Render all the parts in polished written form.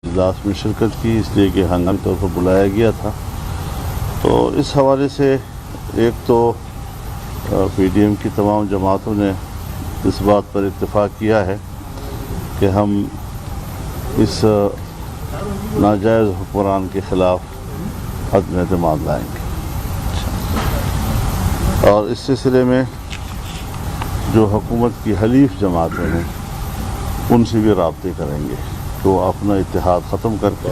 اجلاس میں شرکت کی، اس لیے کہ ہنگامی طور پر بلایا گیا تھا۔ تو اس حوالے سے ایک تو پی ڈی ایم کی تمام جماعتوں نے اس بات پر اتفاق کیا ہے کہ ہم اس ناجائز حکمران کے خلاف عدم اعتماد لائیں گے، اور اس سلسلے میں جو حکومت کی حلیف جماعتیں ہیں ان سے بھی رابطے کریں گے کہ وہ اپنا اتحاد ختم کر کے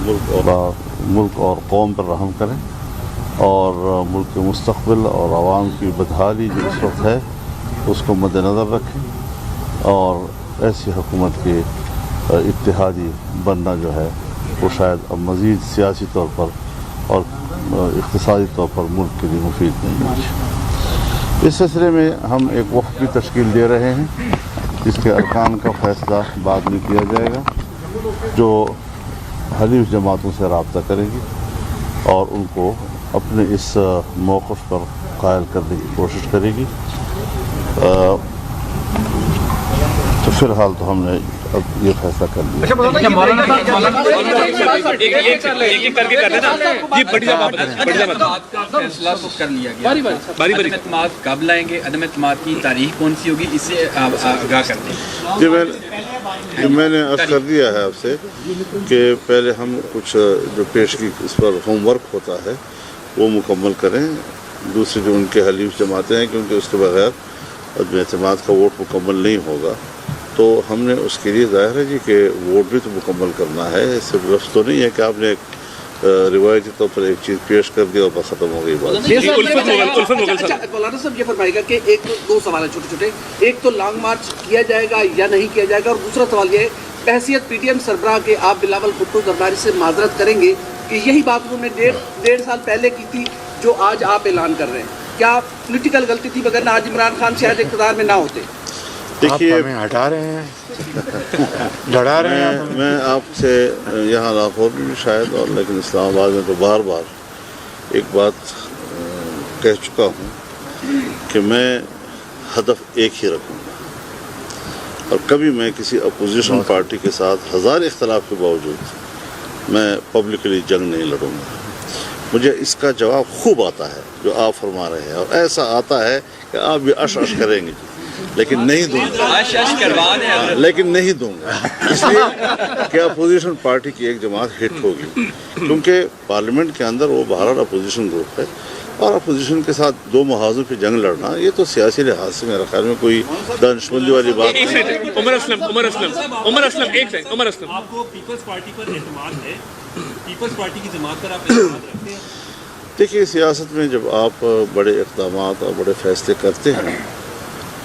ملک اور قوم پر رحم کریں، اور ملک کے مستقبل اور عوام کی بدحالی جو اس وقت ہے اس کو مد نظر رکھیں، اور ایسی حکومت کے اتحادی بننا جو ہے وہ شاید اب مزید سیاسی طور پر اور اقتصادی طور پر ملک کے لیے مفید نہیں ہے۔ اس سلسلے میں ہم ایک وفد بھی تشکیل دے رہے ہیں، جس کے ارکان کا فیصلہ بعد میں کیا جائے گا، جو حلیف جماعتوں سے رابطہ کرے گی اور ان کو اپنے اس موقف پر قائل کرنے کی کوشش کرے گی۔ تو فی الحال تو ہم نے اب یہ فیصلہ کر لیا۔ اعتماد کب لائیں گے؟ عدم اعتماد کی تاریخ کون سی ہوگی؟ اس سے آگاہ کرتے ہیں۔ جی میں نے عرض کر دیا ہے آپ سے کہ پہلے ہم کچھ جو پیشگی اس پر ہوم ورک ہوتا ہے وہ مکمل کریں، دوسری جو ان کے حلیف جماعتیں ہیں، کیونکہ اس کے بغیر عدم اعتماد کا ووٹ مکمل نہیں ہوگا، تو ہم نے اس کے لیے ظاہر ہے جی کہ ووٹ بھی تو مکمل کرنا ہے، صرف لفظ تو نہیں ہے کہ آپ نے ایک روایتی طور پر ایک چیز پیش کر دی اور بس ختم ہو گئی بات۔ مولانا صاحب یہ فرمائے گا کہ ایک تو دو سوال ہیں چھوٹے چھوٹے، ایک تو لانگ مارچ کیا جائے گا یا نہیں کیا جائے گا، اور دوسرا سوال یہ ہے بحیثیت پی ٹی ایم سربراہ کے آپ بلاول بھٹو زرداری سے معذرت کریں گے کہ یہی بات انہوں نے ڈیڑھ سال پہلے کی تھی جو آج آپ اعلان کر رہے ہیں، کیا پولیٹیکل غلطی تھی وگرنہ آج عمران خان شاید اقتدار میں نہ ہوتے؟ دیکھیے ہمیں ہٹا رہے ہیں، لڑا رہے ہیں۔ میں آپ سے یہاں لاہور میں بھی شاید اور لیکن اسلام آباد میں تو بار بار ایک بات کہہ چکا ہوں کہ میں ہدف ایک ہی رکھوں گا، اور کبھی میں کسی اپوزیشن پارٹی کے ساتھ ہزار اختلاف کے باوجود میں پبلکلی جنگ نہیں لڑوں گا۔ مجھے اس کا جواب خوب آتا ہے جو آپ فرما رہے ہیں، اور ایسا آتا ہے کہ آپ بھی اش کریں گے، لیکن نہیں دوں گا، لیکن نہیں دوں گا، اس لیے کہ اپوزیشن پارٹی کی ایک جماعت ہٹ ہوگی، کیونکہ پارلیمنٹ کے اندر وہ بہرحال اپوزیشن گروپ ہے، اور اپوزیشن کے ساتھ دو محاذوں پہ جنگ لڑنا یہ تو سیاسی لحاظ سے میرے خیال میں کوئی دانشمندی والی بات نہیں۔ عمر اسلم ایک سیکنڈ، عمر اسلم، آپ کو پیپلز پارٹی پر اعتماد ہے؟ پیپلز پارٹی کی جماعت پر آپ اعتماد رکھتے ہیں؟ دیکھیے سیاست میں جب آپ بڑے اقدامات اور بڑے فیصلے کرتے ہیں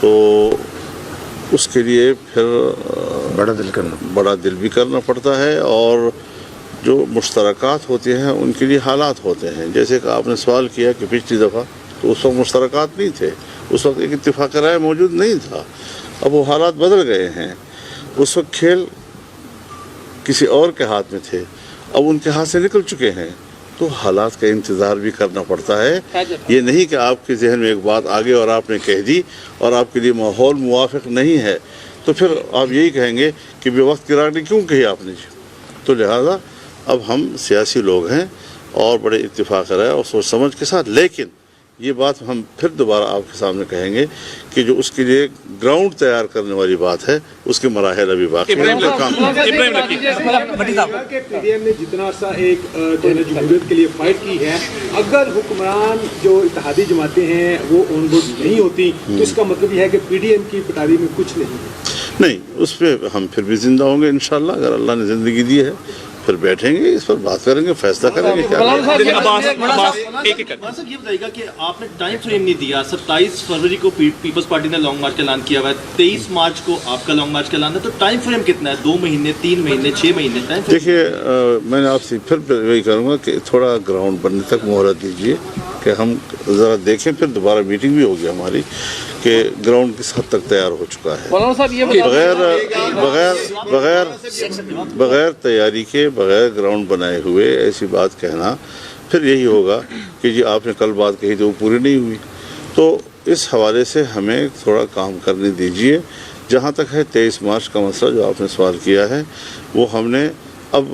تو اس کے لیے پھر بڑا دل بھی کرنا پڑتا ہے، اور جو مشترکات ہوتے ہیں ان کے لیے حالات ہوتے ہیں، جیسے کہ آپ نے سوال کیا کہ پچھلی دفعہ تو اس وقت مشترکات نہیں تھے، اس وقت ایک اتفاق رائے موجود نہیں تھا، اب وہ حالات بدل گئے ہیں، اس وقت کھیل کسی اور کے ہاتھ میں تھے، اب ان کے ہاتھ سے نکل چکے ہیں، تو حالات کا انتظار بھی کرنا پڑتا ہے۔ یہ نہیں کہ آپ کے ذہن میں ایک بات آگے اور آپ نے کہہ دی اور آپ کے لیے ماحول موافق نہیں ہے تو پھر آپ یہی کہیں گے کہ بے وقت کی راگنی کیوں کہی آپ نے جی۔ تو لہذا اب ہم سیاسی لوگ ہیں اور بڑے اتفاق رائے اور سوچ سمجھ کے ساتھ، لیکن یہ بات ہم پھر دوبارہ آپ کے سامنے کہیں گے کہ جو اس کے لیے گراؤنڈ تیار کرنے والی بات ہے اس کے مراحل ابھی باقی ہیں۔ پی ڈی ایم نے جتنا عرصہ ایک جمہوریت کے لیے فائٹ کی ہے، اگر حکمران جو اتحادی جماعتیں ہیں وہ آن بورڈ نہیں ہوتی تو اس کا مطلب یہ ہے کہ پی ڈی ایم کی پٹاری میں کچھ نہیں ہے۔ نہیں، اس پہ ہم پھر بھی زندہ ہوں گے انشاءاللہ، اگر اللہ نے زندگی دی ہے پھر بیٹھیں گے، اس پر بات کریں گے، فیصلہ کریں گے کیا مولانا صاحب یہ بتائیے گا کہ آپ نے ٹائم فریم نہیں دیا، 27 فروری کو پیپلز پارٹی نے لانگ مارچ کا اعلان کیا ہوا ہے، 23 مارچ کو آپ کا لانگ مارچ کا اعلان ہے، تو ٹائم فریم کتنا ہے؟ 2 مہینے، 3 مہینے، 6 مہینے ٹائم فریم؟ دیکھیے میں نے آپ سے پھر وہی کروں گا کہ تھوڑا گراؤنڈ بننے تک مہلت دیجیے کہ ہم ذرا دیکھیں، پھر دوبارہ میٹنگ بھی ہوگی ہماری کہ گراؤنڈ کس حد تک تیار ہو چکا ہے۔ بغیر تیاری کے، بغیر گراؤنڈ بنائے ہوئے ایسی بات کہنا پھر یہی ہوگا کہ جی آپ نے کل بات کہی تو وہ پوری نہیں ہوئی۔ تو اس حوالے سے ہمیں تھوڑا کام کرنے دیجیے۔ جہاں تک ہے 23 مارچ کا مسئلہ جو آپ نے سوال کیا ہے، وہ ہم نے اب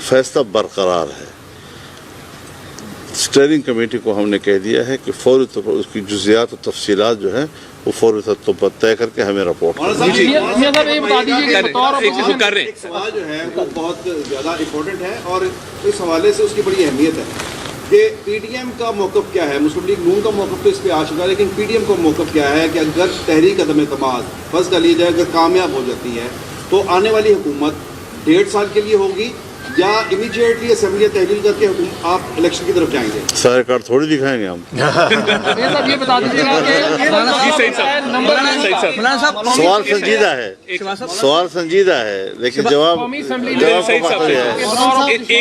فیصلہ برقرار ہے. اسٹیئرنگ کمیٹی کو ہم نے کہہ دیا ہے کہ فوری طور پر اس کی جزیات اور تفصیلات جو ہیں وہ فوری طور پر طے کر کے ہمیں رپورٹ کریں. کر رہے ہیں. ایک سوال جو ہے وہ بہت زیادہ امپورٹنٹ ہے اور اس حوالے سے اس کی بڑی اہمیت ہے کہ پی ڈی ایم کا موقف کیا ہے. مسلم لیگ نون کا موقف تو اس پہ آ چکا ہے، لیکن پی ڈی ایم کا موقف کیا ہے کہ اگر تحریک عدم اعتماد فرض کر لی جائے اگر کامیاب ہو جاتی ہے تو آنے والی حکومت 1.5 سال کے لیے ہوگی یا امیڈیٹلی اسمبلی تحلیل کر کے آپ الیکشن کی طرف جائیں گے؟ سارے کارڈ تھوڑی دکھائیں گے ہم. یہ بتا دیجیے سوال سنجیدہ ہے، سوال سنجیدہ ہے، لیکن جواب ایک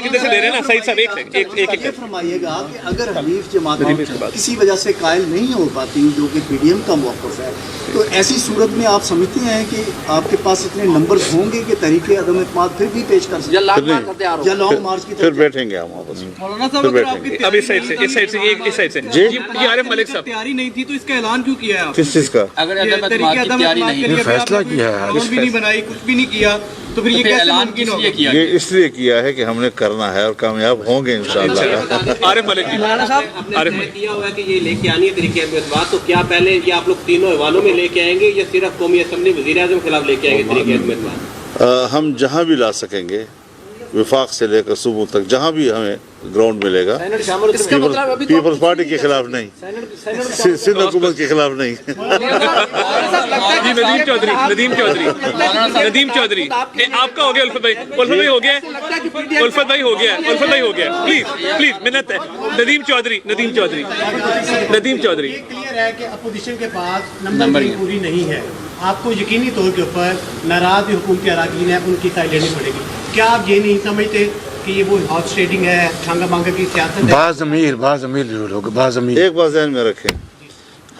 ادھر سے دے رہے ہیں نا سعید صاحب. ایک یہ فرمائیے گا کہ اگر حنیف جماعت کسی وجہ سے قائل نہیں ہو پاتی جو کہ پی ڈی ایم کا موقف ہے تو ایسی صورت میں آپ سمجھتے ہیں کہ آپ کے پاس اتنے نمبرز ہوں گے کہ تحریک عدم اعتماد پھر بھی پیش کر سکتے یا لانگ مارچ کی پھر بیٹھیں گے ہم آپس میں. پھر بیٹھیں گے. اب اس سائڈ سے اس سائڈ سے جی عارف ملک صاحب. تیاری نہیں تھی تو اس کا اعلان کیوں کیا ہے؟ کس چیز کا؟ اگر عدم اعتماد کی تیاری نہیں یہ فیصلہ کیا ہے. قانون بھی نہیں بنائی، کچھ بھی نہیں کیا، تو پھر یہ کیسے اعلان ممکن کس ہوگا؟ لیے کیا یہ اس لیے کیا ہے کہ ہم نے کرنا ہے اور کامیاب ہوں گے انشاءاللہ. عارف ملک جی. آپ نے کیا ہوا کہ یہ لے کے آنی ہے طریقے اعتماد، تو کیا پہلے یہ آپ لوگ تینوں ایوانوں میں لے کے آئیں گے یا صرف قومی اسمبلی وزیر اعظم کے خلاف لے کے آئیں گے طریقے اعتماد؟ ہم جہاں بھی لا سکیں گے، وفاق سے لے کر صوبوں تک جہاں بھی ہمیں گراؤنڈ ملے گا. پیپلز پارٹی کے خلاف نہیں، سندھ حکومت کے خلاف نہیں. جی ندیم چودھری آپ کا ہو گیا. الفت بھائی ہو گیا. الفت بھائی ہو گیا. پلیز منت ہے. ندیم چودھری یہ کلیئر ہے کہ اپوزیشن کے پاس نمبر پوری نہیں ہے. آپ کو یقینی طور کے اوپر ناراض حکومتی اراکین ہیں ان کی سائڈ لینی پڑے گی. کیا آپ یہ نہیں سمجھتے کہ یہ وہ ہارس ٹریڈنگ ہے، چھانگا مانگا کی سیاست ہے؟ بعض امیر لوگ ایک بات ذہن میں رکھیں،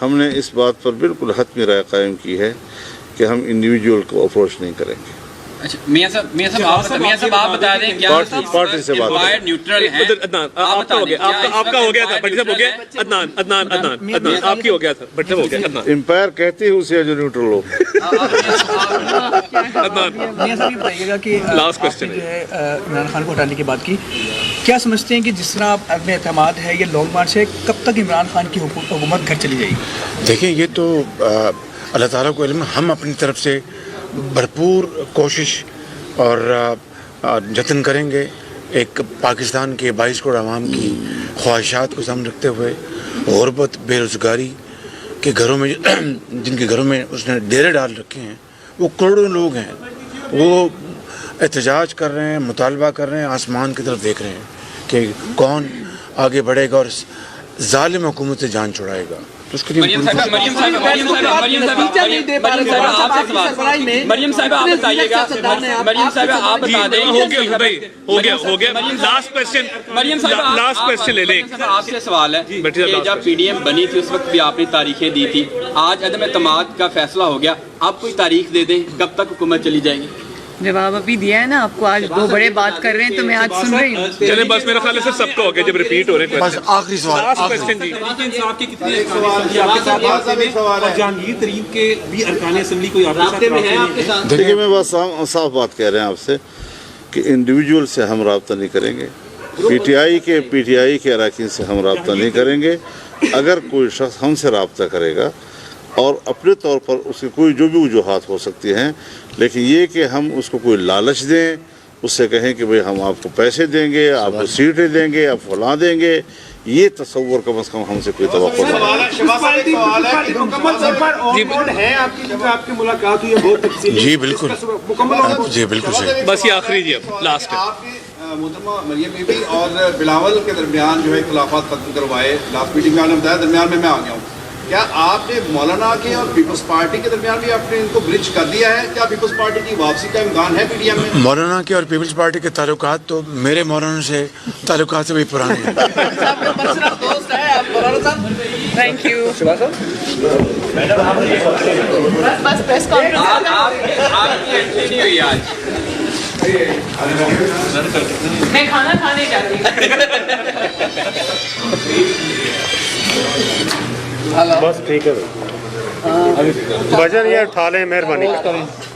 ہم نے اس بات پر بالکل حتمی رائے قائم کی ہے کہ ہم انڈیویجول کو اپروچ نہیں کریں گے. میاں صاحب آپ بتا دیں کیا پارٹی سے بات کریں. نیوٹرل ہے. آپ کا ہو گیا تھا. بھٹی صاحب ہو گیا. عدنان آپ کی ہو گیا تھا. بھٹی صاحب ہو گیا. عدنان امپائر کہتے ہیں اسے جو نیوٹرل ہو. میاں صاحب یہ بتائیے گا کہ لاسٹ کوسچن جو ہے عمران خان کو ہٹانے کی بات کی، کیا سمجھتے ہیں کہ جس طرح عدم اعتماد ہے یا لانگ مارچ ہے، کب تک عمران خان کی حکومت گھر چلی جائے گی؟ دیکھیں یہ تو اللہ تعالیٰ کو علم ہے. ہم اپنی طرف سے بھرپور کوشش اور جتن کریں گے ایک پاکستان کے 22 کروڑ عوام کی خواہشات کو سامنے رکھتے ہوئے. غربت، بے روزگاری کے گھروں میں جن کے گھروں میں اس نے ڈیرے ڈال رکھے ہیں وہ کروڑوں لوگ ہیں. وہ احتجاج کر رہے ہیں، مطالبہ کر رہے ہیں، آسمان کی طرف دیکھ رہے ہیں کہ کون آگے بڑھے گا اور ظالم حکومت سے جان چھڑائے گا. تو اس کے لیے مریم صاحبہ آپ بتائیے گا. مریم صاحبہ آپ بتا دیں. ہو گیا. لاسٹ کوسچن لے لیں. آپ سے سوال ہے کہ جب پی ڈی ایم بنی تھی اس وقت بھی آپ نے تاریخیں دی تھی، آج عدم اعتماد کا فیصلہ ہو گیا، آپ کوئی تاریخ دے دیں کب تک حکومت چلی جائے گی؟ جواب ابھی دیا ہے نا آپ کو. آج دو بڑے بات کر رہے ہیں تو میں آج سن رہی ہوں. چلیں بس میرا خیال ہے سب کا ہو گیا جب ریپیٹ ہو رہے ہیں. بس آخری سوال. جہانگیر ترین کے بھی ارکان اسمبلی کوئی رابطے میں ہے آپ کے ساتھ؟ دیکھیے میں بس صاف بات کہہ رہے ہیں آپ سے کہ انڈیویجول سے ہم رابطہ نہیں کریں گے. پی ٹی آئی کے اراکین سے ہم رابطہ نہیں کریں گے. اگر کوئی شخص ہم سے رابطہ کرے گا اور اپنے طور پر اس کی کوئی جو بھی وجوہات ہو سکتی ہیں، لیکن یہ کہ ہم اس کو کوئی لالچ دیں، اس سے کہیں کہ بھئی ہم آپ کو پیسے دیں گے، آپ کو سیٹیں دیں گے، آپ فلاں دیں گے، یہ تصور کم از کم ہم سے کوئی توقع نہیں. آپ کی ملاقات ہوئی ہے بہت تفصیلی. جی بالکل صحیح. بس یہ آخری جی اب لاسٹ ہے. آپ کے محترمہ مریم بی بی اور بلاول کے درمیان جو ہے اختلافات ختم کروائے لاسٹ میٹنگ میں آپ نے بتایا، درمیان میں آ گیا ہوں. کیا آپ نے مولانا کے اور پیپلز پارٹی کے درمیان بھی آپ نے ان کو برج کر دیا ہے؟ کیا پیپلز پارٹی کی واپسی کا امکان ہے پی ڈی ایم میں؟ مولانا کے اور پیپلز پارٹی کے تعلقات تو میرے مولانا سے تعلقات سے بھی پرانے ہیں. Thank you. بس پریس کانفرنس آپ کی انٹری نہیں ہوئی آج. میں کھانا کھانے جاتی بس ٹھیک ہے. بجن یہ اٹھا لیں، مہربانی.